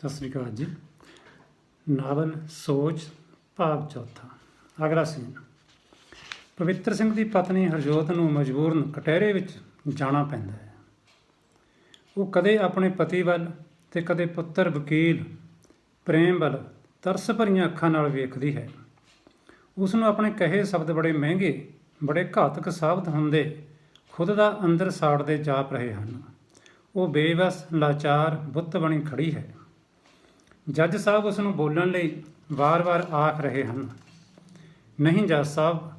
ਸਤਿ ਸ਼੍ਰੀ ਅਕਾਲ ਜੀ। ਨਾਵਲ ਸੋਚ ਭਾਗ ਚੌਥਾ। ਅਗਲਾ ਸੀਨ। ਪਵਿੱਤਰ ਸਿੰਘ ਦੀ ਪਤਨੀ ਹਰਜੋਤ ਨੂੰ ਮਜਬੂਰਨ ਕਟਹਿਰੇ ਵਿੱਚ ਜਾਣਾ ਪੈਂਦਾ ਹੈ। ਉਹ ਕਦੇ ਆਪਣੇ ਪਤੀ ਵੱਲ ਅਤੇ ਕਦੇ ਪੁੱਤਰ ਵਕੀਲ ਪ੍ਰੇਮ ਵੱਲ ਤਰਸ ਭਰੀਆਂ ਅੱਖਾਂ ਨਾਲ ਵੇਖਦੀ ਹੈ। ਉਸ ਨੂੰ ਆਪਣੇ ਕਹੇ ਸ਼ਬਦ ਬੜੇ ਮਹਿੰਗੇ, ਬੜੇ ਘਾਤਕ ਸਾਬਤ ਹੁੰਦੇ ਖੁਦ ਦਾ ਅੰਦਰ ਸਾੜਦੇ ਜਾਪ ਰਹੇ ਹਨ। ਉਹ ਬੇਵਸ ਲਾਚਾਰ ਬੁੱਤ ਬਣੀ ਖੜੀ ਹੈ। ਜੱਜ ਸਾਹਿਬ ਉਸ ਨੂੰ ਬੋਲਣ ਲਈ ਵਾਰ-ਵਾਰ ਆਖ ਰਹੇ ਹਨ, ਨਹੀਂ ਜੱਜ ਸਾਹਿਬ,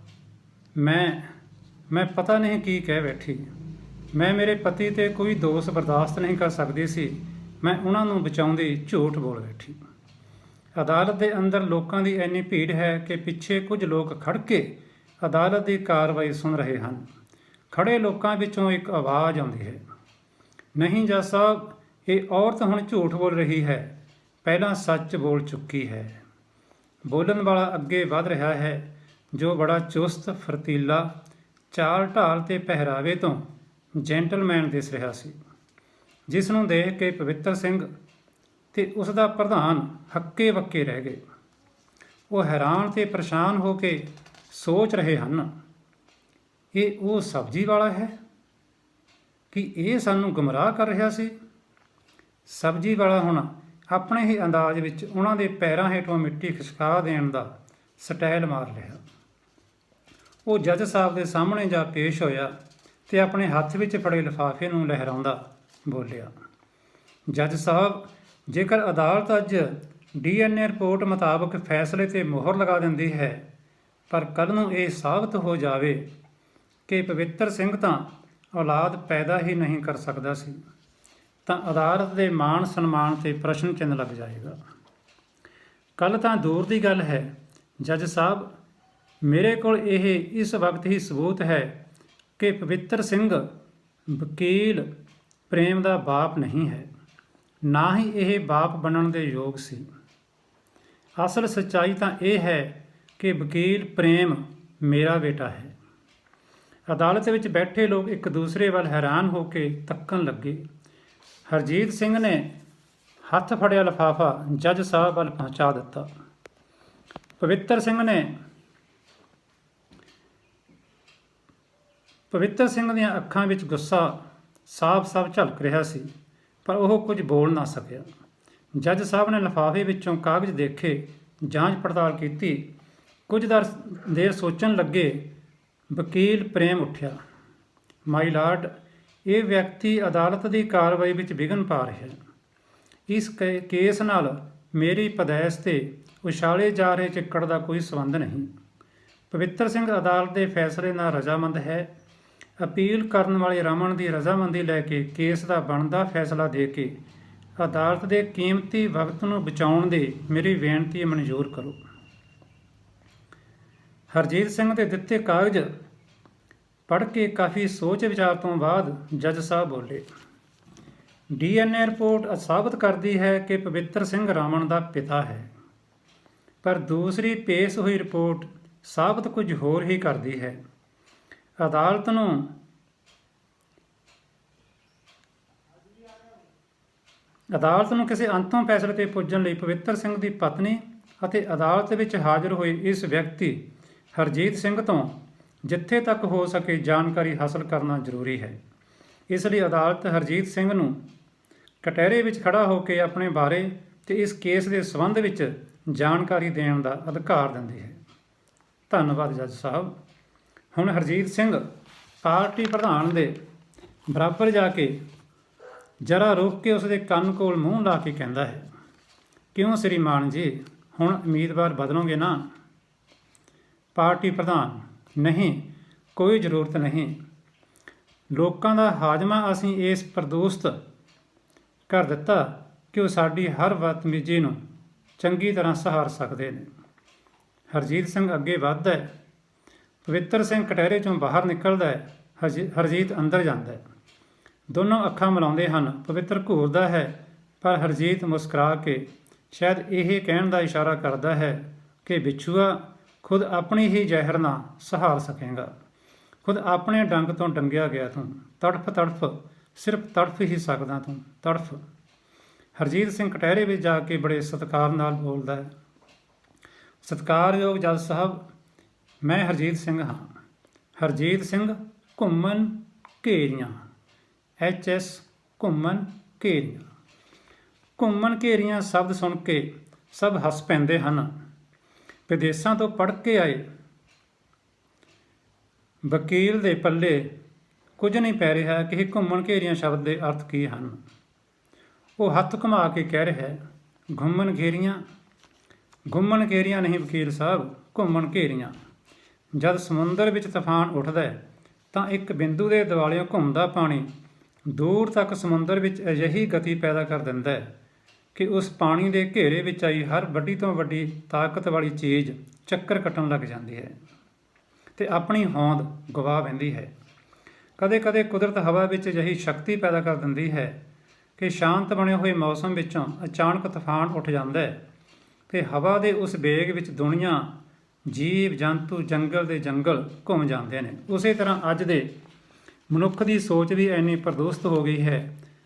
ਮੈਂ ਪਤਾ ਨਹੀਂ ਕੀ ਕਹਿ ਬੈਠੀ। ਮੈਂ ਮੇਰੇ ਪਤੀ 'ਤੇ ਕੋਈ ਦੋਸ਼ ਬਰਦਾਸ਼ਤ ਨਹੀਂ ਕਰ ਸਕਦੀ ਸੀ। ਮੈਂ ਉਹਨਾਂ ਨੂੰ ਬਚਾਉਂਦੀ ਝੂਠ ਬੋਲ ਬੈਠੀ। ਅਦਾਲਤ ਦੇ ਅੰਦਰ ਲੋਕਾਂ ਦੀ ਇੰਨੀ ਭੀੜ ਹੈ ਕਿ ਪਿੱਛੇ ਕੁਝ ਲੋਕ ਖੜ੍ਹ ਕੇ ਅਦਾਲਤ ਦੀ ਕਾਰਵਾਈ ਸੁਣ ਰਹੇ ਹਨ। ਖੜ੍ਹੇ ਲੋਕਾਂ ਵਿੱਚੋਂ ਇੱਕ ਆਵਾਜ਼ ਆਉਂਦੀ ਹੈ, ਨਹੀਂ ਜੱਜ ਸਾਹਿਬ, ਇਹ ਔਰਤ ਹੁਣ ਝੂਠ ਬੋਲ ਰਹੀ ਹੈ, ਪਹਿਲਾਂ ਸੱਚ ਬੋਲ ਚੁੱਕੀ ਹੈ। ਬੋਲਣ ਵਾਲਾ ਅੱਗੇ ਵਧ ਰਿਹਾ ਹੈ, ਜੋ ਬੜਾ ਚੁਸਤ ਫਰਤੀਲਾ, ਚਾਲ ਢਾਲ ਤੇ ਪਹਿਰਾਵੇ ਤੋਂ ਜੈਂਟਲਮੈਨ ਦਿਸ ਰਿਹਾ ਸੀ। ਜਿਸ ਨੂੰ ਦੇਖ ਕੇ ਪਵਿੱਤਰ ਸਿੰਘ ਤੇ ਉਸ ਦਾ ਪ੍ਰਧਾਨ ਹੱਕੇ ਬੱਕੇ ਰਹਿ ਗਏ। ਉਹ ਹੈਰਾਨ ਤੇ ਪਰੇਸ਼ਾਨ ਹੋ ਕੇ ਸੋਚ ਰਹੇ ਹਨ, ਇਹ ਉਹ ਸਬਜ਼ੀ ਵਾਲਾ ਹੈ ਕਿ ਇਹ ਸਾਨੂੰ ਗੁੰਮਰਾਹ ਕਰ ਰਿਹਾ ਸੀ। ਸਬਜ਼ੀ ਵਾਲਾ ਹੁਣ ਆਪਣੇ ਹੀ ਅੰਦਾਜ਼ ਵਿੱਚ ਉਹਨਾਂ ਦੇ ਪੈਰਾਂ ਹੇਠੋਂ ਮਿੱਟੀ ਖਿਸਕਾ ਦੇਣ ਦਾ ਸਟਾਈਲ ਮਾਰ ਰਿਹਾ। ਉਹ ਜੱਜ ਸਾਹਿਬ ਦੇ ਸਾਹਮਣੇ ਜਾ ਪੇਸ਼ ਹੋਇਆ ਤੇ ਆਪਣੇ ਹੱਥ ਵਿੱਚ ਫੜੇ ਲਿਫਾਫੇ ਨੂੰ ਲਹਿਰਾਉਂਦਾ ਬੋਲਿਆ, ਜੱਜ ਸਾਹਿਬ, ਜੇਕਰ ਅਦਾਲਤ ਅੱਜ DNA ਰਿਪੋਰਟ ਮੁਤਾਬਕ ਫੈਸਲੇ 'ਤੇ ਮੁਹਰ ਲਗਾ ਦਿੰਦੀ ਹੈ, ਪਰ ਕੱਲ੍ਹ ਨੂੰ ਇਹ ਸਾਬਤ ਹੋ ਜਾਵੇ ਕਿ ਪਵਿੱਤਰ ਸਿੰਘ ਤਾਂ ਔਲਾਦ ਪੈਦਾ ਹੀ ਨਹੀਂ ਕਰ ਸਕਦਾ ਸੀ, ਤਾਂ ਅਦਾਲਤ ਦੇ ਮਾਣ ਸਨਮਾਨ 'ਤੇ ਪ੍ਰਸ਼ਨ ਚਿੰਨ੍ਹ ਲੱਗ ਜਾਏਗਾ। ਕੱਲ੍ਹ ਤਾਂ ਦੂਰ ਦੀ ਗੱਲ ਹੈ ਜੱਜ ਸਾਹਿਬ, ਮੇਰੇ ਕੋਲ ਇਹ ਇਸ ਵਕਤ ਹੀ ਸਬੂਤ ਹੈ ਕਿ ਪਵਿੱਤਰ ਸਿੰਘ ਵਕੀਲ ਪ੍ਰੇਮ ਦਾ ਬਾਪ ਨਹੀਂ ਹੈ, ਨਾ ਹੀ ਇਹ ਬਾਪ ਬਣਨ ਦੇ ਯੋਗ ਸੀ। ਅਸਲ ਸੱਚਾਈ ਤਾਂ ਇਹ ਹੈ ਕਿ ਵਕੀਲ ਪ੍ਰੇਮ ਮੇਰਾ ਬੇਟਾ ਹੈ। ਅਦਾਲਤ ਵਿੱਚ ਬੈਠੇ ਲੋਕ ਇੱਕ ਦੂਸਰੇ ਵੱਲ ਹੈਰਾਨ ਹੋ ਕੇ ਤੱਕਣ ਲੱਗੇ। ਹਰਜੀਤ ਸਿੰਘ ਨੇ ਹੱਥ ਫੜਿਆ ਲਿਫਾਫਾ ਜੱਜ ਸਾਹਿਬ ਵੱਲ ਪਹੁੰਚਾ ਦਿੱਤਾ। ਪਵਿੱਤਰ ਸਿੰਘ ਦੀਆਂ ਅੱਖਾਂ ਵਿੱਚ ਗੁੱਸਾ ਸਾਫ਼-ਸਾਫ਼ ਝਲਕ ਰਿਹਾ ਸੀ, ਪਰ ਉਹ ਕੁਝ ਬੋਲ ਨਾ ਸਕਿਆ। ਜੱਜ ਸਾਹਿਬ ਨੇ ਲਿਫਾਫੇ ਵਿੱਚੋਂ ਕਾਗਜ਼ ਦੇਖੇ, ਜਾਂਚ ਪੜਤਾਲ ਕੀਤੀ, ਕੁਝ ਦੇਰ ਸੋਚਣ ਲੱਗੇ। ਵਕੀਲ ਪ੍ਰੇਮ ਉੱਠਿਆ, ਮਾਈ ਲਾਰਡ, ਇਹ ਵਿਅਕਤੀ ਅਦਾਲਤ ਦੀ ਕਾਰਵਾਈ ਵਿੱਚ ਵਿਘਨ ਪਾ ਰਿਹਾ ਹੈ। ਇਸ ਕੇਸ ਨਾਲ ਮੇਰੀ ਪਦੈਸ਼ 'ਤੇ ਉਛਾਲੇ ਜਾ ਰਹੇ ਚਿੱਕੜ ਦਾ ਕੋਈ ਸੰਬੰਧ ਨਹੀਂ। ਪਵਿੱਤਰ ਸਿੰਘ ਅਦਾਲਤ ਦੇ ਫੈਸਲੇ ਨਾਲ ਰਜ਼ਾਮੰਦ ਹੈ। ਅਪੀਲ ਕਰਨ ਵਾਲੇ ਰਮਨ ਦੀ ਰਜ਼ਾਮੰਦੀ ਲੈ ਕੇ ਕੇਸ ਦਾ ਬਣਦਾ ਫੈਸਲਾ ਦੇ ਕੇ ਅਦਾਲਤ ਦੇ ਕੀਮਤੀ ਵਕਤ ਨੂੰ ਬਚਾਉਣ ਦੀ ਮੇਰੀ ਬੇਨਤੀ ਮਨਜ਼ੂਰ ਕਰੋ। ਹਰਜੀਤ ਸਿੰਘ ਦੇ ਦਿੱਤੇ ਕਾਗਜ਼ ਪੜ੍ਹ ਕੇ ਕਾਫੀ ਸੋਚ ਵਿਚਾਰ ਤੋਂ ਬਾਅਦ ਜੱਜ ਸਾਹਿਬ ਬੋਲੇ, DNA ਰਿਪੋਰਟ ਸਾਬਤ ਕਰਦੀ ਹੈ ਕਿ ਪਵਿੱਤਰ ਸਿੰਘ ਰਮਨ ਦਾ ਪਿਤਾ ਹੈ, ਪਰ ਦੂਸਰੀ ਪੇਸ਼ ਹੋਈ ਰਿਪੋਰਟ ਸਾਬਤ ਕੁਝ ਹੋਰ ਹੀ ਕਰਦੀ ਹੈ। ਅਦਾਲਤ ਨੂੰ ਕਿਸੇ ਅੰਤਮ ਫੈਸਲੇ 'ਤੇ ਪੁੱਜਣ ਲਈ ਪਵਿੱਤਰ ਸਿੰਘ ਦੀ ਪਤਨੀ ਅਤੇ ਅਦਾਲਤ ਵਿੱਚ ਹਾਜ਼ਰ ਹੋਏ ਇਸ ਵਿਅਕਤੀ ਹਰਜੀਤ ਸਿੰਘ ਤੋਂ ਜਿੱਥੇ ਤੱਕ ਹੋ ਸਕੇ ਜਾਣਕਾਰੀ ਹਾਸਲ ਕਰਨਾ ਜ਼ਰੂਰੀ ਹੈ। ਇਸ ਲਈ ਅਦਾਲਤ ਹਰਜੀਤ ਸਿੰਘ ਨੂੰ ਕਟਹਿਰੇ ਵਿੱਚ ਖੜ੍ਹਾ ਹੋ ਕੇ ਆਪਣੇ ਬਾਰੇ ਅਤੇ ਇਸ ਕੇਸ ਦੇ ਸੰਬੰਧ ਵਿੱਚ ਜਾਣਕਾਰੀ ਦੇਣ ਦਾ ਅਧਿਕਾਰ ਦਿੰਦੀ ਹੈ। ਧੰਨਵਾਦ ਜੱਜ ਸਾਹਿਬ। ਹੁਣ ਹਰਜੀਤ ਸਿੰਘ ਪਾਰਟੀ ਪ੍ਰਧਾਨ ਦੇ ਬਰਾਬਰ ਜਾ ਕੇ ਜਰਾ ਰੁਕ ਕੇ ਉਸਦੇ ਕੰਨ ਕੋਲ ਮੂੰਹ ਲਾ ਕੇ ਕਹਿੰਦਾ ਹੈ, ਕਿਉਂ ਸ੍ਰੀਮਾਨ ਜੀ, ਹੁਣ ਉਮੀਦਵਾਰ ਬਦਲੋਗੇ ਨਾ? ਪਾਰਟੀ ਪ੍ਰਧਾਨ, ਨਹੀਂ, ਕੋਈ ਜ਼ਰੂਰਤ ਨਹੀਂ। ਲੋਕਾਂ ਦਾ ਹਾਜ਼ਮਾ ਅਸੀਂ ਇਸ ਪ੍ਰਦੂਸ਼ਤ ਕਰ ਦਿੱਤਾ ਕਿ ਉਹ ਸਾਡੀ ਹਰ ਬਦਤਮੀਜ਼ੀ ਨੂੰ ਚੰਗੀ ਤਰ੍ਹਾਂ ਸਹਾਰ ਸਕਦੇ ਨੇ। ਹਰਜੀਤ ਸਿੰਘ ਅੱਗੇ ਵੱਧਦਾ ਹੈ। ਪਵਿੱਤਰ ਸਿੰਘ ਕਟਹਿਰੇ 'ਚੋਂ ਬਾਹਰ ਨਿਕਲਦਾ ਹੈ। ਹਰਜੀਤ ਅੰਦਰ ਜਾਂਦਾ ਹੈ। ਦੋਨੋਂ ਅੱਖਾਂ ਮਿਲਾਉਂਦੇ ਹਨ। ਪਵਿੱਤਰ ਘੂਰਦਾ ਹੈ, ਪਰ ਹਰਜੀਤ ਮੁਸਕਰਾ ਕੇ ਸ਼ਾਇਦ ਇਹ ਕਹਿਣ ਦਾ ਇਸ਼ਾਰਾ ਕਰਦਾ ਹੈ ਕਿ ਬਿੱਛੂਆ, ਖੁਦ ਆਪਣੀ ਹੀ ਜ਼ਹਿਰ ਨਾ ਸਹਾਰ ਸਕੇਗਾ। ਖੁਦ ਆਪਣੇ ਡੰਗ ਤੋਂ ਡੰਗਿਆ ਗਿਆ ਤੂੰ, ਤੜਫ ਤੜਫ, ਸਿਰਫ ਤੜਫ ਹੀ ਸਕਦਾ ਤੂੰ, ਤੜਫ। ਹਰਜੀਤ ਸਿੰਘ ਕਟਹਿਰੇ ਵਿੱਚ ਜਾ ਕੇ ਬੜੇ ਸਤਿਕਾਰ ਨਾਲ ਬੋਲਦਾ ਹੈ, ਸਤਿਕਾਰਯੋਗ ਜੱਜ ਸਾਹਿਬ, ਮੈਂ ਹਰਜੀਤ ਸਿੰਘ ਹਾਂ। ਹਰਜੀਤ ਸਿੰਘ ਘੁੰਮਣ ਘੇਰੀਆਂ, HS ਘੁੰਮਣ ਘੇਰੀਆਂ। ਘੁੰਮਣ ਘੇਰੀਆਂ ਸ਼ਬਦ ਸੁਣ ਕੇ ਸਭ ਹੱਸ ਪੈਂਦੇ ਹਨ। ਵਿਦੇਸ਼ਾਂ ਤੋਂ ਪੜ੍ਹ ਕੇ ਆਏ ਵਕੀਲ ਦੇ ਪੱਲੇ ਕੁਝ ਨਹੀਂ ਪੈ ਰਿਹਾ ਕਿ ਇਹ ਘੁੰਮਣ ਘੇਰੀਆਂ ਸ਼ਬਦ ਦੇ ਅਰਥ ਕੀ ਹਨ। ਉਹ ਹੱਥ ਘੁਮਾ ਕੇ ਕਹਿ ਰਿਹਾ ਹੈ, ਘੁੰਮਣ ਘੇਰੀਆਂ, ਘੁੰਮਣ ਘੇਰੀਆਂ ਨਹੀਂ ਵਕੀਲ ਸਾਹਿਬ, ਘੁੰਮਣ ਘੇਰੀਆਂ। ਜਦ ਸਮੁੰਦਰ ਵਿੱਚ ਤੂਫਾਨ ਉੱਠਦਾ ਹੈ ਤਾਂ ਇੱਕ ਬਿੰਦੂ ਦੇ ਦੁਆਲਿਓਂ ਘੁੰਮਦਾ ਪਾਣੀ ਦੂਰ ਤੱਕ ਸਮੁੰਦਰ ਵਿੱਚ ਅਜਿਹੀ ਗਤੀ ਪੈਦਾ ਕਰ ਦਿੰਦਾ ਹੈ ਕਿ ਉਸ ਪਾਣੀ ਦੇ ਘੇਰੇ ਵਿੱਚ ਆਈ ਹਰ ਵੱਡੀ ਤੋਂ ਵੱਡੀ ਤਾਕਤ ਵਾਲੀ ਚੀਜ਼ ਚੱਕਰ ਕੱਟਣ ਲੱਗ ਜਾਂਦੀ ਹੈ ਅਤੇ ਆਪਣੀ ਹੋਂਦ ਗਵਾ ਬਹਿੰਦੀ ਹੈ। ਕਦੇ ਕਦੇ ਕੁਦਰਤ ਹਵਾ ਵਿੱਚ ਅਜਿਹੀ ਸ਼ਕਤੀ ਪੈਦਾ ਕਰ ਦਿੰਦੀ ਹੈ ਕਿ ਸ਼ਾਂਤ ਬਣੇ ਹੋਏ ਮੌਸਮ ਵਿੱਚੋਂ ਅਚਾਨਕ ਤੂਫਾਨ ਉੱਠ ਜਾਂਦਾ ਹੈ ਅਤੇ ਹਵਾ ਦੇ ਉਸ ਵੇਗ ਵਿੱਚ ਦੁਨੀਆ, ਜੀਵ ਜੰਤੂ, ਜੰਗਲ ਦੇ ਜੰਗਲ ਘੁੰਮ ਜਾਂਦੇ ਨੇ। ਉਸੇ ਤਰ੍ਹਾਂ ਅੱਜ ਦੇ ਮਨੁੱਖ ਦੀ ਸੋਚ ਵੀ ਇੰਨੀ ਪ੍ਰਦੂਸ਼ਿਤ ਹੋ ਗਈ ਹੈ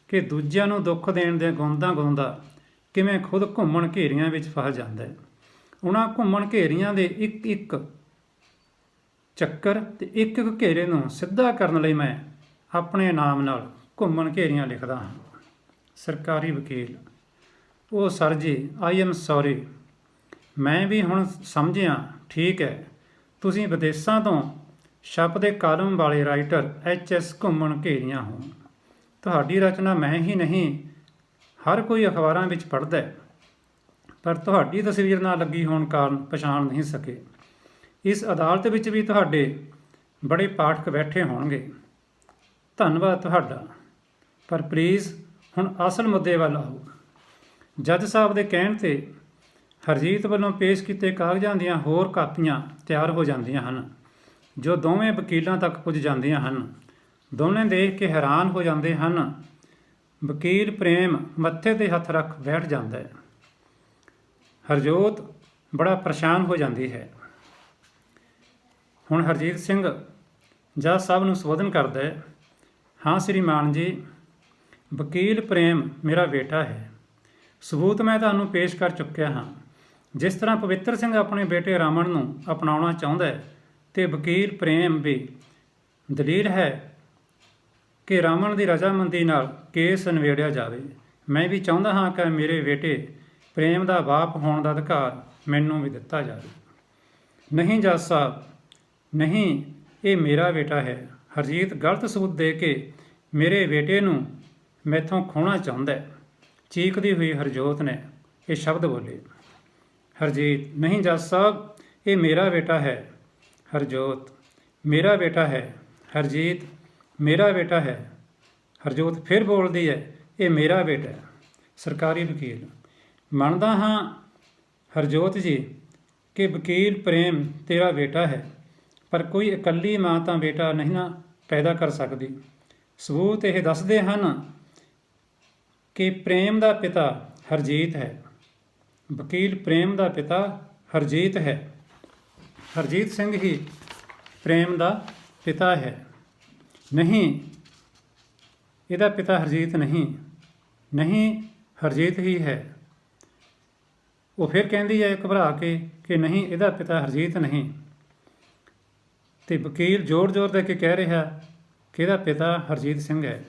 ਕਿ ਦੂਜਿਆਂ ਨੂੰ ਦੁੱਖ ਦੇਣ ਦੇ ਗਾਉਂਦਾ ਕਿਵੇਂ ਖੁਦ ਘੁੰਮਣ ਘੇਰੀਆਂ ਵਿੱਚ ਫਸ ਜਾਂਦਾ ਹੈ। ਉਹਨਾਂ ਘੁੰਮਣ ਘੇਰੀਆਂ ਦੇ ਇੱਕ ਇੱਕ ਚੱਕਰ ਅਤੇ ਇੱਕ ਇੱਕ ਘੇਰੇ ਨੂੰ ਸਿੱਧਾ ਕਰਨ ਲਈ ਮੈਂ ਆਪਣੇ ਨਾਮ ਨਾਲ ਘੁੰਮਣ ਘੇਰੀਆਂ ਲਿਖਦਾ ਹਾਂ। ਸਰਕਾਰੀ ਵਕੀਲ, ਉਹ ਸਰ ਜੀ, ਆਈ ਐਮ ਸੌਰੀ, ਮੈਂ ਵੀ ਹੁਣ ਸਮਝਿਆ, ਠੀਕ ਹੈ, ਤੁਸੀਂ ਵਿਦੇਸ਼ਾਂ ਤੋਂ ਛਪਦੇ ਕਾਲਮ ਵਾਲੇ ਰਾਈਟਰ HS ਘੁੰਮਣ ਘੇਰੀਆਂ ਹੋ। ਤੁਹਾਡੀ ਰਚਨਾ ਮੈਂ ਹੀ ਨਹੀਂ, ਹਰ ਕੋਈ ਅਖਬਾਰਾਂ ਵਿੱਚ ਪੜ੍ਹਦਾ ਹੈ, ਪਰ ਤੁਹਾਡੀ ਤਸਵੀਰ ਨਾਲ ਲੱਗੀ ਹੋਣ ਕਾਰਨ ਪਛਾਣ ਨਹੀਂ ਸਕੇ। ਇਸ ਅਦਾਲਤ ਵਿੱਚ ਵੀ ਤੁਹਾਡੇ ਬੜੇ ਪਾਠਕ ਬੈਠੇ ਹੋਣਗੇ, ਧੰਨਵਾਦ ਤੁਹਾਡਾ। ਪਰ ਪਲੀਜ਼ ਹੁਣ ਅਸਲ ਮੁੱਦੇ ਵੱਲ ਆਓ। ਜੱਜ ਸਾਹਿਬ ਦੇ ਕਹਿਣ 'ਤੇ ਹਰਜੀਤ ਵੱਲੋਂ ਪੇਸ਼ ਕੀਤੇ ਕਾਗਜ਼ਾਂ ਦੀਆਂ ਹੋਰ ਕਾਪੀਆਂ ਤਿਆਰ ਹੋ ਜਾਂਦੀਆਂ ਹਨ, ਜੋ ਦੋਵੇਂ ਵਕੀਲਾਂ ਤੱਕ ਪੁੱਜ ਜਾਂਦੀਆਂ ਹਨ। ਦੋਵੇਂ ਦੇਖ ਕੇ ਹੈਰਾਨ ਹੋ ਜਾਂਦੇ ਹਨ। ਵਕੀਲ ਪ੍ਰੇਮ ਮੱਥੇ 'ਤੇ ਹੱਥ ਰੱਖ ਬੈਠ ਜਾਂਦਾ ਹੈ। ਹਰਜੋਤ ਬੜਾ ਪਰੇਸ਼ਾਨ ਹੋ ਜਾਂਦੀ ਹੈ। ਹੁਣ ਹਰਜੀਤ ਸਿੰਘ ਜੱਜ ਸਾਹਿਬ ਨੂੰ ਸੰਬੋਧਨ ਕਰਦਾ ਹੈ, ਹਾਂ ਸ਼੍ਰੀਮਾਨ ਜੀ, ਵਕੀਲ ਪ੍ਰੇਮ ਮੇਰਾ ਬੇਟਾ ਹੈ। ਸਬੂਤ ਮੈਂ ਤੁਹਾਨੂੰ ਪੇਸ਼ ਕਰ ਚੁੱਕਿਆ ਹਾਂ। ਜਿਸ ਤਰ੍ਹਾਂ ਪਵਿੱਤਰ ਸਿੰਘ ਆਪਣੇ ਬੇਟੇ ਰਮਨ ਨੂੰ ਅਪਣਾਉਣਾ ਚਾਹੁੰਦਾ ਹੈ ਅਤੇ ਵਕੀਲ ਪ੍ਰੇਮ ਵੀ ਦਲੀਲ ਹੈ ਕਿ ਰਮਨ ਦੀ ਰਜ਼ਾਮੰਦੀ ਨਾਲ ਕੇਸ ਨਿਬੇੜਿਆ ਜਾਵੇ। ਮੈਂ ਵੀ ਚਾਹੁੰਦਾ ਹਾਂ ਕਿ ਮੇਰੇ ਬੇਟੇ ਪ੍ਰੇਮ ਦਾ ਬਾਪ ਹੋਣ ਦਾ ਅਧਿਕਾਰ ਮੈਨੂੰ ਵੀ ਦਿੱਤਾ ਜਾਵੇ। ਨਹੀਂ ਜੱਜ ਸਾਹਿਬ, ਨਹੀਂ, ਇਹ ਮੇਰਾ ਬੇਟਾ ਹੈ। ਹਰਜੀਤ ਗਲਤ ਸਬੂਤ ਦੇ ਕੇ ਮੇਰੇ ਬੇਟੇ ਨੂੰ ਮੈਥੋਂ ਖੋਹਣਾ ਚਾਹੁੰਦਾ ਹੈ। ਚੀਕਦੀ ਹੋਈ ਹਰਜੋਤ ਨੇ ਇਹ ਸ਼ਬਦ ਬੋਲੇ। ਹਰਜੀਤ, ਨਹੀਂ ਜੱਜ ਸਾਹਿਬ, ਇਹ ਮੇਰਾ ਬੇਟਾ ਹੈ। ਹਰਜੋਤ, ਮੇਰਾ ਬੇਟਾ ਹੈ। ਹਰਜੀਤ, ਮੇਰਾ ਬੇਟਾ ਹੈ। ਹਰਜੋਤ ਫਿਰ ਬੋਲਦੀ ਹੈ, ਇਹ ਮੇਰਾ ਬੇਟਾ ਹੈ। ਸਰਕਾਰੀ ਵਕੀਲ, ਮੰਨਦਾ ਹਾਂ ਹਰਜੋਤ ਜੀ ਕਿ ਵਕੀਲ ਪ੍ਰੇਮ ਤੇਰਾ ਬੇਟਾ ਹੈ, ਪਰ ਕੋਈ ਇਕੱਲੀ ਮਾਂ ਤਾਂ ਬੇਟਾ ਨਹੀਂ ਨਾ ਪੈਦਾ ਕਰ ਸਕਦੀ। ਸਬੂਤ ਇਹ ਦੱਸਦੇ ਹਨ ਕਿ ਪ੍ਰੇਮ ਦਾ ਪਿਤਾ ਹਰਜੀਤ ਹੈ। ਵਕੀਲ ਪ੍ਰੇਮ ਦਾ ਪਿਤਾ ਹਰਜੀਤ ਹੈ। ਹਰਜੀਤ ਸਿੰਘ ਹੀ ਪ੍ਰੇਮ ਦਾ ਪਿਤਾ ਹੈ। ਨਹੀਂ, ਇਹਦਾ ਪਿਤਾ ਹਰਜੀਤ ਨਹੀਂ, ਨਹੀਂ, ਹਰਜੀਤ ਹੀ ਹੈ। ਉਹ ਫਿਰ ਕਹਿੰਦੀ ਹੈ ਘਬਰਾ ਕੇ ਕਿ ਨਹੀਂ, ਇਹਦਾ ਪਿਤਾ ਹਰਜੀਤ ਨਹੀਂ। ਅਤੇ ਵਕੀਲ ਜ਼ੋਰ ਦੇ ਕੇ ਕਹਿ ਰਿਹਾ ਕਿ ਇਹਦਾ ਪਿਤਾ ਹਰਜੀਤ ਸਿੰਘ ਹੈ।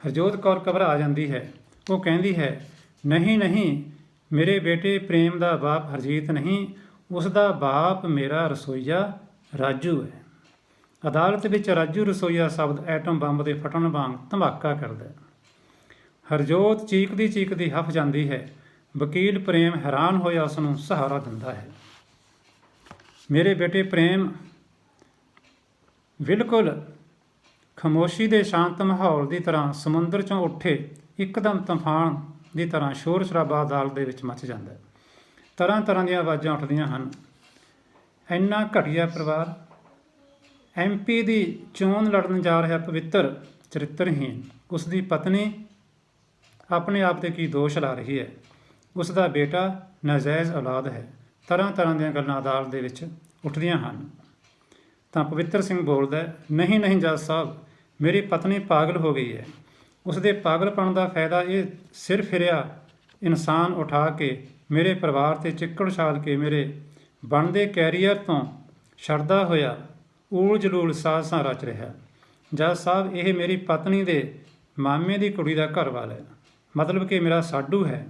ਹਰਜੋਤ ਕੌਰ ਘਬਰਾ ਜਾਂਦੀ ਹੈ। ਉਹ ਕਹਿੰਦੀ ਹੈ, ਨਹੀਂ ਨਹੀਂ, ਮੇਰੇ ਬੇਟੇ ਪ੍ਰੇਮ ਦਾ ਬਾਪ ਹਰਜੀਤ ਨਹੀਂ, ਉਸ ਦਾ ਬਾਪ ਮੇਰਾ ਰਸੋਈਆ ਰਾਜੂ ਹੈ। ਅਦਾਲਤ ਵਿੱਚ ਰਾਜੂ ਰਸੋਈਆ ਸ਼ਬਦ ਐਟਮ ਬੰਬ ਦੇ ਫਟਣ ਵਾਂਗ ਧਮਾਕਾ ਕਰਦਾ ਹੈ। ਹਰਜੋਤ ਚੀਕਦੀ ਹੱਫ ਜਾਂਦੀ ਹੈ। ਵਕੀਲ ਪ੍ਰੇਮ ਹੈਰਾਨ ਹੋਇਆ ਉਸ ਨੂੰ ਸਹਾਰਾ ਦਿੰਦਾ ਹੈ। ਮੇਰੇ ਬੇਟੇ ਪ੍ਰੇਮ ਬਿਲਕੁਲ ਖਾਮੋਸ਼ੀ ਦੇ ਸ਼ਾਂਤ ਮਾਹੌਲ ਦੀ ਤਰ੍ਹਾਂ ਸਮੁੰਦਰ 'ਚੋਂ ਉੱਠੇ ਇੱਕਦਮ ਤੂਫਾਨ ਦੀ ਤਰ੍ਹਾਂ ਸ਼ੋਰ ਸ਼ਰਾਬਾ ਅਦਾਲਤ ਦੇ ਵਿੱਚ ਮੱਚ ਜਾਂਦਾ ਹੈ। ਤਰ੍ਹਾਂ ਦੀਆਂ ਆਵਾਜ਼ਾਂ ਉੱਠਦੀਆਂ ਹਨ। ਇੰਨਾ ਘਟੀਆ ਪਰਿਵਾਰ, MP ਦੀ ਚੋਣ ਲੜਨ ਜਾ ਰਿਹਾ ਪਵਿੱਤਰ ਚਰਿੱਤਰਹੀਨ, ਉਸ ਦੀ ਪਤਨੀ ਆਪਣੇ ਆਪ 'ਤੇ ਕੀ ਦੋਸ਼ ਲਾ ਰਹੀ ਹੈ, ਉਸ ਦਾ ਬੇਟਾ ਨਾਜਾਇਜ਼ ਔਲਾਦ ਹੈ। ਤਰ੍ਹਾਂ ਦੀਆਂ ਗੱਲਾਂ ਅਦਾਲਤ ਦੇ ਵਿੱਚ ਉੱਠਦੀਆਂ ਹਨ। ਤਾਂ ਪਵਿੱਤਰ ਸਿੰਘ ਬੋਲਦਾ, ਨਹੀਂ ਜੱਜ ਸਾਹਿਬ, ਮੇਰੀ ਪਤਨੀ ਪਾਗਲ ਹੋ ਗਈ ਹੈ। ਉਸ ਦੇ ਪਾਗਲਪਣ ਦਾ ਫਾਇਦਾ ਇਹ ਸਿਰ ਫਿਰਿਆ ਇਨਸਾਨ ਉਠਾ ਕੇ ਮੇਰੇ ਪਰਿਵਾਰ 'ਤੇ ਚਿੱਕੜ ਛਾਲ ਕੇ ਮੇਰੇ ਬਣਦੇ ਕੈਰੀਅਰ ਤੋਂ ਛੱਡਦਾ ਹੋਇਆ ਊਲ ਜਲੂਲ ਸਾਜ਼ਸਾਂ ਰਚ ਰਿਹਾ। ਜੱਜ ਸਾਹਿਬ, ਇਹ ਮੇਰੀ ਪਤਨੀ ਦੇ ਮਾਮੇ ਦੀ ਕੁੜੀ ਦਾ ਘਰ ਵਾਲਾ ਹੈ, ਮਤਲਬ ਕਿ ਮੇਰਾ ਸਾਡੂ ਹੈ।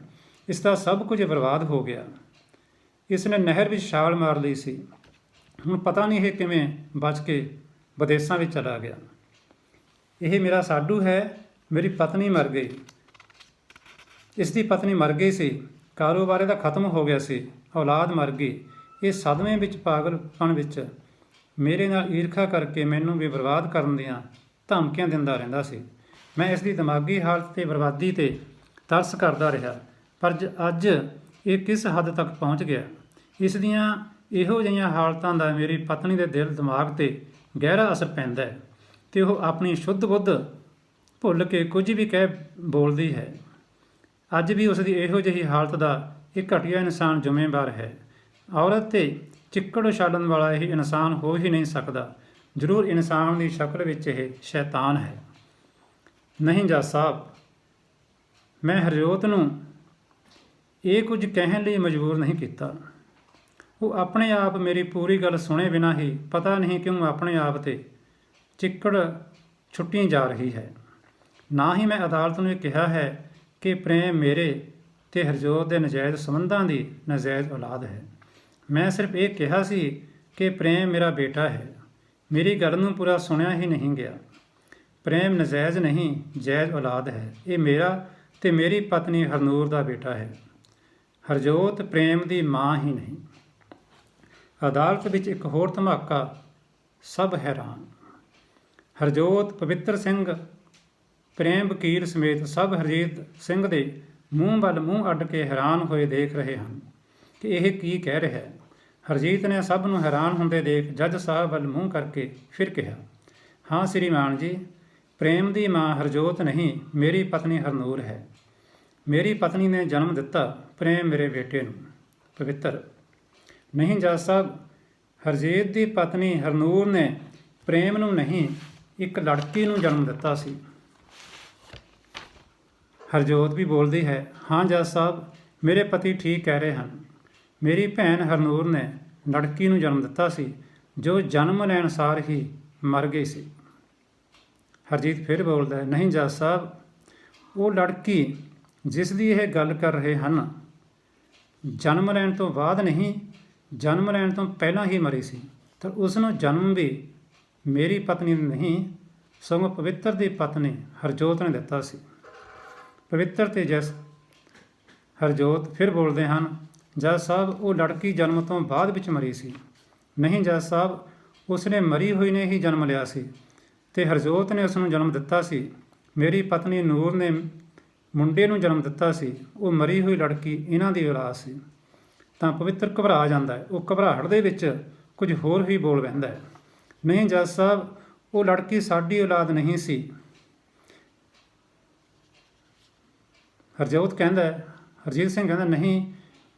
ਇਸ ਦਾ ਸਭ ਕੁਝ ਬਰਬਾਦ ਹੋ ਗਿਆ। ਇਸ ਨੇ ਨਹਿਰ ਵਿੱਚ ਛਾਲ ਮਾਰ ਲਈ ਸੀ। ਹੁਣ ਪਤਾ ਨਹੀਂ ਇਹ ਕਿਵੇਂ ਬਚ ਕੇ ਵਿਦੇਸ਼ਾਂ ਵਿੱਚ ਚਲਾ ਗਿਆ। ਇਹ ਮੇਰਾ ਸਾਡੂ ਹੈ। ਮੇਰੀ ਪਤਨੀ ਮਰ ਗਈ। ਇਸ ਦੀ ਪਤਨੀ ਮਰ ਗਈ ਸੀ। ਕਾਰੋਬਾਰ ਇਹਦਾ ਖਤਮ ਹੋ ਗਿਆ ਸੀ। ਔਲਾਦ ਮਰ ਗਈ। ਇਹ ਸਦਮੇ ਵਿੱਚ, ਪਾਗਲਪਣ ਵਿੱਚ ਮੇਰੇ ਨਾਲ ਈਰਖਾ ਕਰਕੇ ਮੈਨੂੰ ਵੀ ਬਰਬਾਦ ਕਰਨ ਦੀਆਂ ਧਮਕੀਆਂ ਦਿੰਦਾ ਰਹਿੰਦਾ ਸੀ। ਮੈਂ ਇਸ ਦੀ ਦਿਮਾਗੀ ਹਾਲਤ ਤੇ ਬਰਬਾਦੀ 'ਤੇ ਤਰਸ ਕਰਦਾ ਰਿਹਾ, ਪਰ ਅੱਜ ਇਹ ਕਿਸ ਹੱਦ ਤੱਕ ਪਹੁੰਚ ਗਿਆ। ਇਸ ਦੀਆਂ ਇਹੋ ਜਿਹੀਆਂ ਹਾਲਤਾਂ ਦਾ ਮੇਰੀ ਪਤਨੀ ਦੇ ਦਿਲ ਦਿਮਾਗ 'ਤੇ ਗਹਿਰਾ ਅਸਰ ਪੈਂਦਾ ਹੈ ਅਤੇ ਉਹ ਆਪਣੀ ਸ਼ੁੱਧ ਬੁੱਧ ਭੁੱਲ ਕੇ ਕੁਝ ਵੀ ਕਹਿ ਬੋਲਦੀ ਹੈ। ਅੱਜ ਵੀ ਉਸ ਦੀ ਇਹੋ ਜਿਹੀ ਹਾਲਤ ਦਾ ਇਹ ਘਟੀਆ ਇਨਸਾਨ ਜ਼ਿੰਮੇਵਾਰ ਹੈ। ਔਰਤ 'ਤੇ ਚਿੱਕੜ ਉਛਾਲਣ ਵਾਲਾ ਇਹ ਇਨਸਾਨ ਹੋ ਹੀ ਨਹੀਂ ਸਕਦਾ। ਜ਼ਰੂਰ ਇਨਸਾਨ ਦੀ ਸ਼ਕਲ ਵਿੱਚ ਇਹ ਸ਼ੈਤਾਨ ਹੈ। ਨਹੀਂ ਜੱਜ ਸਾਹਿਬ, ਮੈਂ ਹਰਜੋਤ ਨੂੰ ਇਹ ਕੁਝ ਕਹਿਣ ਲਈ ਮਜਬੂਰ ਨਹੀਂ ਕੀਤਾ। ਉਹ ਆਪਣੇ ਆਪ ਮੇਰੀ ਪੂਰੀ ਗੱਲ ਸੁਣੇ ਬਿਨਾਂ ਹੀ ਪਤਾ ਨਹੀਂ ਕਿਉਂ ਆਪਣੇ ਆਪ 'ਤੇ ਚਿੱਕੜ ਛੁੱਟੀ ਜਾ ਰਹੀ ਹੈ। ਨਾ ਹੀ ਮੈਂ ਅਦਾਲਤ ਨੂੰ ਇਹ ਕਿਹਾ ਹੈ ਕਿ ਪ੍ਰੇਮ ਮੇਰੇ ਤੇ ਹਰਜੋਤ ਦੇ ਨਜਾਇਜ਼ ਸੰਬੰਧਾਂ ਦੀ ਨਜਾਇਜ਼ ਔਲਾਦ ਹੈ। ਮੈਂ ਸਿਰਫ ਇਹ ਕਿਹਾ ਸੀ ਕਿ ਪ੍ਰੇਮ ਮੇਰਾ ਬੇਟਾ ਹੈ। ਮੇਰੀ ਗੱਲ ਨੂੰ ਪੂਰਾ ਸੁਣਿਆ ਹੀ ਨਹੀਂ ਗਿਆ। ਪ੍ਰੇਮ ਨਜਾਇਜ਼ ਨਹੀਂ, ਜਾਇਜ਼ ਔਲਾਦ ਹੈ। ਇਹ ਮੇਰਾ ਤੇ ਮੇਰੀ ਪਤਨੀ ਹਰਨੂਰ ਦਾ ਬੇਟਾ ਹੈ। ਹਰਜੋਤ ਪ੍ਰੇਮ ਦੀ ਮਾਂ ਹੀ ਨਹੀਂ। ਅਦਾਲਤ ਵਿੱਚ ਇੱਕ ਹੋਰ ਧਮਾਕਾ। ਸਭ ਹੈਰਾਨ। ਹਰਜੋਤ, ਪਵਿੱਤਰ ਸਿੰਘ, ਪ੍ਰੇਮ ਵਕੀਲ ਸਮੇਤ ਸਭ ਹਰਜੀਤ ਸਿੰਘ ਦੇ ਮੂੰਹ ਵੱਲ ਮੂੰਹ ਅੱਡ ਕੇ ਹੈਰਾਨ ਹੋਏ ਦੇਖ ਰਹੇ ਹਨ ਕਿ ਇਹ ਕੀ ਕਹਿ ਰਿਹਾ ਹੈ। ਹਰਜੀਤ ਨੇ ਸਭ ਨੂੰ ਹੈਰਾਨ ਹੁੰਦੇ ਦੇਖ ਜੱਜ ਸਾਹਿਬ ਵੱਲ ਮੂੰਹ ਕਰਕੇ ਫਿਰ ਕਿਹਾ, ਹਾਂ ਸ੍ਰੀਮਾਨ ਜੀ, ਪ੍ਰੇਮ ਦੀ ਮਾਂ ਹਰਜੋਤ ਨਹੀਂ, ਮੇਰੀ ਪਤਨੀ ਹਰਨੂਰ ਹੈ। ਮੇਰੀ ਪਤਨੀ ਨੇ ਜਨਮ ਦਿੱਤਾ ਪ੍ਰੇਮ ਮੇਰੇ ਬੇਟੇ ਨੂੰ। ਪਵਿੱਤਰ, ਨਹੀਂ ਜੱਜ ਸਾਹਿਬ, ਹਰਜੀਤ ਦੀ ਪਤਨੀ ਹਰਨੂਰ ਨੇ ਪ੍ਰੇਮ ਨੂੰ ਨਹੀਂ, ਇੱਕ ਲੜਕੀ ਨੂੰ ਜਨਮ ਦਿੱਤਾ ਸੀ। ਹਰਜੋਤ ਵੀ ਬੋਲਦੀ ਹੈ, ਹਾਂ ਜੱਜ ਸਾਹਿਬ, ਮੇਰੇ ਪਤੀ ਠੀਕ ਕਹਿ ਰਹੇ ਹਨ। ਮੇਰੀ ਭੈਣ ਹਰਨੂਰ ਨੇ ਲੜਕੀ ਨੂੰ ਜਨਮ ਦਿੱਤਾ ਸੀ ਜੋ ਜਨਮ ਲੈਣ ਸਾਰ ਹੀ ਮਰ ਗਈ ਸੀ। ਹਰਜੀਤ ਫਿਰ ਬੋਲਦਾ ਹੈ, ਨਹੀਂ ਜੱਜ ਸਾਹਿਬ, ਉਹ ਲੜਕੀ ਜਿਸ ਦੀ ਇਹ ਗੱਲ ਕਰ ਰਹੇ ਹਨ ਜਨਮ ਲੈਣ ਤੋਂ ਬਾਅਦ ਨਹੀਂ, ਜਨਮ ਲੈਣ ਤੋਂ ਪਹਿਲਾਂ ਹੀ ਮਰੀ ਸੀ। ਤਾਂ ਉਸ ਨੂੰ ਜਨਮ ਵੀ ਮੇਰੀ ਪਤਨੀ ਨੇ ਨਹੀਂ, ਸਗੋਂ ਪਵਿੱਤਰ ਦੀ ਪਤਨੀ ਹਰਜੋਤ ਨੇ ਦਿੱਤਾ ਸੀ। ਪਵਿੱਤਰ ਤੇ ਜਸ ਹਰਜੋਤ ਫਿਰ ਬੋਲਦੇ ਹਨ, ਜੱਜ ਸਾਹਿਬ, ਉਹ ਲੜਕੀ ਜਨਮ ਤੋਂ ਬਾਅਦ ਵਿੱਚ ਮਰੀ ਸੀ। ਨਹੀਂ ਜੱਜ ਸਾਹਿਬ, ਉਸਨੇ ਮਰੀ ਹੋਈ ਨੇ ਹੀ ਜਨਮ ਲਿਆ ਸੀ ਅਤੇ ਹਰਜੋਤ ਨੇ ਉਸ ਨੂੰ ਜਨਮ ਦਿੱਤਾ ਸੀ। ਮੇਰੀ ਪਤਨੀ ਨੂਰ ਨੇ ਮੁੰਡੇ ਨੂੰ ਜਨਮ ਦਿੱਤਾ ਸੀ। ਉਹ ਮਰੀ ਹੋਈ ਲੜਕੀ ਇਹਨਾਂ ਦੀ ਔਲਾਦ ਸੀ। ਤਾਂ ਪਵਿੱਤਰ ਘਬਰਾ ਜਾਂਦਾ ਹੈ। ਉਹ ਘਬਰਾਹਟ ਦੇ ਵਿੱਚ ਕੁਝ ਹੋਰ ਹੀ ਬੋਲ ਪੈਂਦਾ ਹੈ, ਨਹੀਂ ਜੱਜ ਸਾਹਿਬ, ਉਹ ਲੜਕੀ ਸਾਡੀ ਔਲਾਦ ਨਹੀਂ ਸੀ। ਹਰਜੀਤ ਸਿੰਘ ਕਹਿੰਦਾ, ਨਹੀਂ,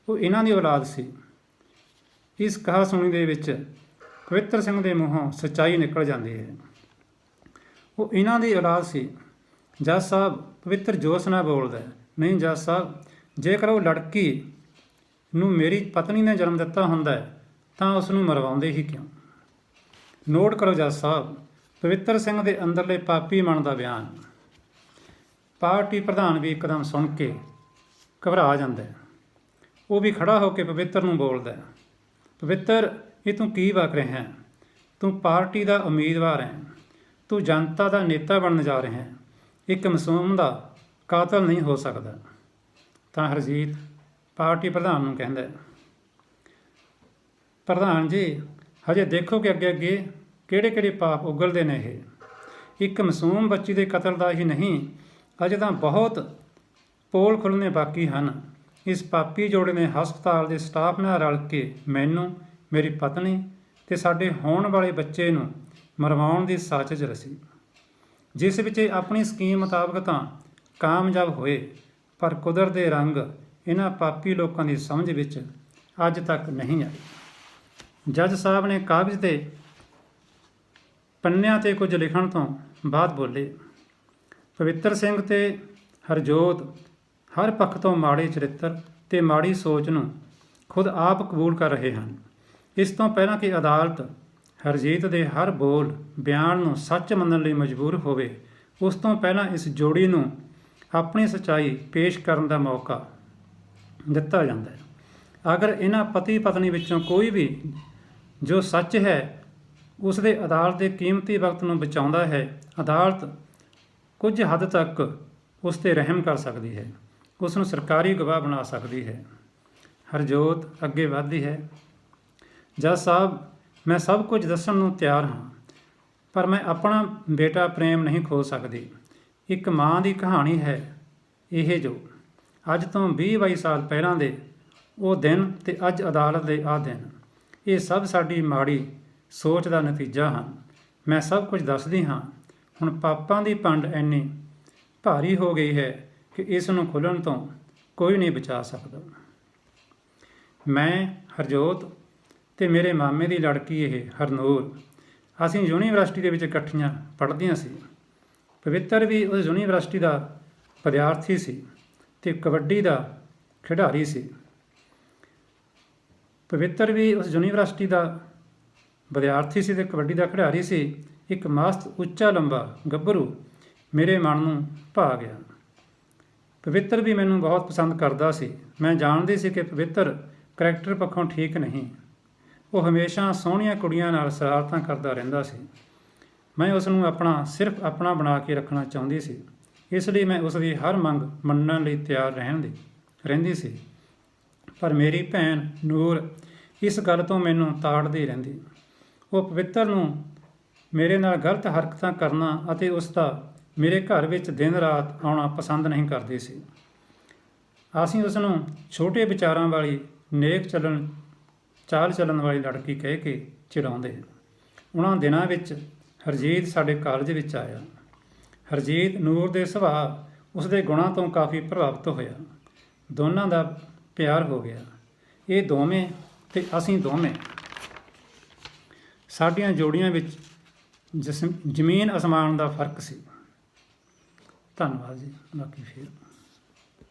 ਉਹ ਇਹਨਾਂ ਦੀ ਔਲਾਦ ਸੀ। ਇਸ ਕਹਾ ਸੁਣੀ ਦੇ ਵਿੱਚ ਪਵਿੱਤਰ ਸਿੰਘ ਦੇ ਮੂੰਹੋਂ ਸੱਚਾਈ ਨਿਕਲ ਜਾਂਦੀ ਹੈ। ਉਹ ਇਹਨਾਂ ਦੀ ਔਲਾਦ ਸੀ। ਜੱਜ ਸਾਹਿਬ, ਪਵਿੱਤਰ ਜੋਸ਼ ਨਾਲ ਬੋਲਦਾ, ਨਹੀਂ ਜੱਜ ਸਾਹਿਬ, ਜੇਕਰ ਉਹ ਲੜਕੀ ਨੂੰ ਮੇਰੀ ਪਤਨੀ ਨੇ ਜਨਮ ਦਿੱਤਾ ਹੁੰਦਾ ਤਾਂ ਉਸ ਨੂੰ ਮਰਵਾਉਂਦੇ ਹੀ ਕਿਉਂ। ਨੋਟ ਕਰੋ ਜੱਜ ਸਾਹਿਬ, ਪਵਿੱਤਰ ਸਿੰਘ ਦੇ ਅੰਦਰਲੇ ਪਾਪੀ ਮਨ ਦਾ ਬਿਆਨ। ਪਾਰਟੀ ਪ੍ਰਧਾਨ ਵੀ ਇੱਕਦਮ ਸੁਣ ਕੇ ਘਬਰਾ ਜਾਂਦਾ। ਉਹ ਵੀ ਖੜ੍ਹਾ ਹੋ ਕੇ ਪਵਿੱਤਰ ਨੂੰ ਬੋਲਦਾ, ਪਵਿੱਤਰ, ਇਹ ਤੂੰ ਕੀ ਵਕ ਰਿਹਾ ਹੈ? ਤੂੰ ਪਾਰਟੀ ਦਾ ਉਮੀਦਵਾਰ ਹੈ। ਤੂੰ ਜਨਤਾ ਦਾ ਨੇਤਾ ਬਣਨ ਜਾ ਰਿਹਾ ਹੈ। ਇੱਕ ਮਾਸੂਮ ਦਾ ਕਾਤਲ ਨਹੀਂ ਹੋ ਸਕਦਾ। ਤਾਂ ਹਰਜੀਤ ਪਾਰਟੀ ਪ੍ਰਧਾਨ ਨੂੰ ਕਹਿੰਦਾ, ਪ੍ਰਧਾਨ ਜੀ, ਹਜੇ ਦੇਖੋ ਕਿ ਅੱਗੇ ਅੱਗੇ ਕਿਹੜੇ ਕਿਹੜੇ ਪਾਪ ਉਗਲਦੇ ਨੇ। ਇਹ ਇੱਕ ਮਾਸੂਮ ਬੱਚੀ ਦੇ ਕਤਲ ਦਾ ਹੀ ਨਹੀਂ, ਅਜੇ ਤਾਂ ਬਹੁਤ ਪੋਲ ਖੁੱਲ੍ਹਣੇ ਬਾਕੀ ਹਨ। ਇਸ ਪਾਪੀ ਜੋੜੇ ਨੇ ਹਸਪਤਾਲ ਦੇ ਸਟਾਫ ਨਾਲ ਰਲ ਕੇ ਮੈਨੂੰ, ਮੇਰੀ ਪਤਨੀ ਅਤੇ ਸਾਡੇ ਹੋਣ ਵਾਲੇ ਬੱਚੇ ਨੂੰ ਮਰਵਾਉਣ ਦੀ ਸਾਜ਼ਿਸ਼ ਰਚੀ, ਜਿਸ ਵਿੱਚ ਇਹ ਆਪਣੀ ਸਕੀਮ ਮੁਤਾਬਕ ਤਾਂ ਕਾਮਯਾਬ ਹੋਏ, ਪਰ ਕੁਦਰਤ ਦੇ ਰੰਗ ਇਹਨਾਂ ਪਾਪੀ ਲੋਕਾਂ ਦੀ ਸਮਝ ਵਿੱਚ ਅੱਜ ਤੱਕ ਨਹੀਂ ਆਈ। ਜੱਜ ਸਾਹਿਬ ਨੇ ਕਾਗਜ਼ ਦੇ ਪੰਨਿਆਂ 'ਤੇ ਕੁਝ ਲਿਖਣ ਤੋਂ ਬਾਅਦ ਬੋਲੇ, ਪਵਿੱਤਰ ਸਿੰਘ ਤੇ ਹਰਜੋਤ ਹਰ ਪੱਖ ਤੋਂ ਮਾੜੇ ਚਰਿੱਤਰ ਤੇ ਮਾੜੀ ਸੋਚ ਨੂੰ ਖੁਦ ਆਪ ਕਬੂਲ ਕਰ ਰਹੇ ਹਨ। ਇਸ ਤੋਂ ਪਹਿਲਾਂ ਕਿ ਅਦਾਲਤ ਹਰਜੀਤ ਦੇ ਹਰ ਬੋਲ ਬਿਆਨ ਨੂੰ ਸੱਚ ਮੰਨਣ ਲਈ ਮਜਬੂਰ ਹੋਵੇ, ਉਸ ਤੋਂ ਪਹਿਲਾਂ ਇਸ ਜੋੜੀ ਨੂੰ ਆਪਣੀ ਸੱਚਾਈ ਪੇਸ਼ ਕਰਨ ਦਾ ਮੌਕਾ ਦਿੱਤਾ ਜਾਂਦਾ ਹੈ। ਅਗਰ ਇਹਨਾਂ ਪਤੀ ਪਤਨੀ ਵਿੱਚੋਂ ਕੋਈ ਵੀ ਜੋ ਸੱਚ ਹੈ ਉਸ ਦੇ ਅਦਾਲਤ ਦੇ ਕੀਮਤੀ ਵਕਤ ਨੂੰ ਬਚਾਉਂਦਾ ਹੈ, ਅਦਾਲਤ ਕੁਝ ਹੱਦ ਤੱਕ ਉਸ 'ਤੇ ਰਹਿਮ ਕਰ ਸਕਦੀ ਹੈ, ਉਸ ਨੂੰ ਸਰਕਾਰੀ ਗਵਾਹ ਬਣਾ ਸਕਦੀ ਹੈ। ਹਰਜੋਤ ਅੱਗੇ ਵੱਧਦੀ ਹੈ, ਜੱਜ ਸਾਹਿਬ, ਮੈਂ ਸਭ ਕੁਝ ਦੱਸਣ ਨੂੰ ਤਿਆਰ ਹਾਂ, ਪਰ ਮੈਂ ਆਪਣਾ ਬੇਟਾ ਪ੍ਰੇਮ ਨਹੀਂ ਖੋ ਸਕਦੀ। ਇੱਕ ਮਾਂ ਦੀ ਕਹਾਣੀ ਹੈ ਇਹ, ਜੋ ਅੱਜ ਤੋਂ 20-22 ਸਾਲ ਪਹਿਲਾਂ ਦੇ ਉਹ ਦਿਨ ਤੇ ਅੱਜ ਅਦਾਲਤ ਦੇ ਆਹ ਦਿਨ, ਇਹ ਸਭ ਸਾਡੀ ਮਾੜੀ ਸੋਚ ਦਾ ਨਤੀਜਾ ਹਨ। ਮੈਂ ਸਭ ਕੁਝ ਦੱਸਦੀ ਹਾਂ। ਹੁਣ ਪਾਪਾਂ ਦੀ ਪੰਡ ਇੰਨੀ ਭਾਰੀ ਹੋ ਗਈ ਹੈ ਕਿ ਇਸ ਨੂੰ ਖੁੱਲ੍ਹਣ ਤੋਂ ਕੋਈ ਨਹੀਂ ਬਚਾ ਸਕਦਾ। ਮੈਂ, ਹਰਜੋਤ ਤੇ ਮੇਰੇ ਮਾਮੇ ਦੀ ਲੜਕੀ ਇਹ ਹਰਨੂਰ, ਅਸੀਂ ਯੂਨੀਵਰਸਿਟੀ ਦੇ ਵਿੱਚ ਇਕੱਠੀਆਂ ਪੜ੍ਹਦੀਆਂ ਸੀ। ਪਵਿੱਤਰ ਵੀ ਉਸ ਯੂਨੀਵਰਸਿਟੀ ਦਾ ਵਿਦਿਆਰਥੀ ਸੀ ਤੇ ਕਬੱਡੀ ਦਾ ਖਿਡਾਰੀ ਸੀ। ਪਵਿੱਤਰ ਵੀ ਉਸ ਯੂਨੀਵਰਸਿਟੀ ਦਾ ਵਿਦਿਆਰਥੀ ਸੀ ਤੇ ਕਬੱਡੀ ਦਾ ਖਿਡਾਰੀ ਸੀ। ਇੱਕ ਮਸਤ ਉੱਚਾ ਲੰਬਾ ਗੱਭਰੂ ਮੇਰੇ ਮਨ ਨੂੰ ਭਾ ਗਿਆ। ਪਵਿੱਤਰ ਵੀ ਮੈਨੂੰ ਬਹੁਤ ਪਸੰਦ ਕਰਦਾ ਸੀ। ਮੈਂ ਜਾਣਦੀ ਸੀ ਕਿ ਪਵਿੱਤਰ ਕਰੈਕਟਰ ਪੱਖੋਂ ਠੀਕ ਨਹੀਂ। ਉਹ ਹਮੇਸ਼ਾ ਸੋਹਣੀਆਂ ਕੁੜੀਆਂ ਨਾਲ ਸ਼ਰਾਰਤਾਂ ਕਰਦਾ ਰਹਿੰਦਾ ਸੀ। ਮੈਂ ਉਸ ਨੂੰ ਸਿਰਫ ਆਪਣਾ ਬਣਾ ਕੇ ਰੱਖਣਾ ਚਾਹੁੰਦੀ ਸੀ, ਇਸ ਲਈ ਮੈਂ ਉਸ ਦੀ ਹਰ ਮੰਗ ਮੰਨਣ ਲਈ ਤਿਆਰ ਰਹਿੰਦੀ ਸੀ। ਪਰ ਮੇਰੀ ਭੈਣ ਨੂਰ ਇਸ ਗੱਲ ਤੋਂ ਮੈਨੂੰ ਤਾੜਦੀ ਰਹਿੰਦੀ। ਉਹ ਪਵਿੱਤਰ ਨੂੰ ਮੇਰੇ ਨਾਲ ਗਲਤ ਹਰਕਤਾਂ ਕਰਨਾ ਅਤੇ ਉਸ ਦਾ ਮੇਰੇ ਘਰ ਵਿੱਚ ਦਿਨ ਰਾਤ ਆਉਣਾ ਪਸੰਦ ਨਹੀਂ ਕਰਦੀ ਸੀ। ਅਸੀਂ ਉਸ ਨੂੰ ਛੋਟੇ ਵਿਚਾਰਾਂ ਵਾਲੀ, ਨੇਕ ਚਾਲ ਚੱਲਣ ਵਾਲੀ ਲੜਕੀ ਕਹਿ ਕੇ ਚਿੜਾਉਂਦੇ। ਉਹਨਾਂ ਦਿਨਾਂ ਵਿੱਚ ਹਰਜੀਤ ਸਾਡੇ ਕਾਲਜ ਵਿੱਚ ਆਇਆ। ਹਰਜੀਤ ਨੂਰ ਦੇ ਸੁਭਾਅ, ਉਸ ਦੇ ਗੁਣਾਂ ਤੋਂ ਕਾਫੀ ਪ੍ਰਭਾਵਿਤ ਹੋਇਆ। ਦੋਨਾਂ ਦਾ ਪਿਆਰ ਹੋ ਗਿਆ। ਇਹ ਦੋਵੇਂ ਤੇ ਅਸੀਂ ਦੋਵੇਂ, ਸਾਡੀਆਂ ਜੋੜੀਆਂ ਵਿੱਚ ਜ਼ਮੀਨ ਅਸਮਾਨ ਦਾ ਫਰਕ ਸੀ। ਧੰਨਵਾਦ ਜੀ। ਬਾਕੀ ਫਿਰ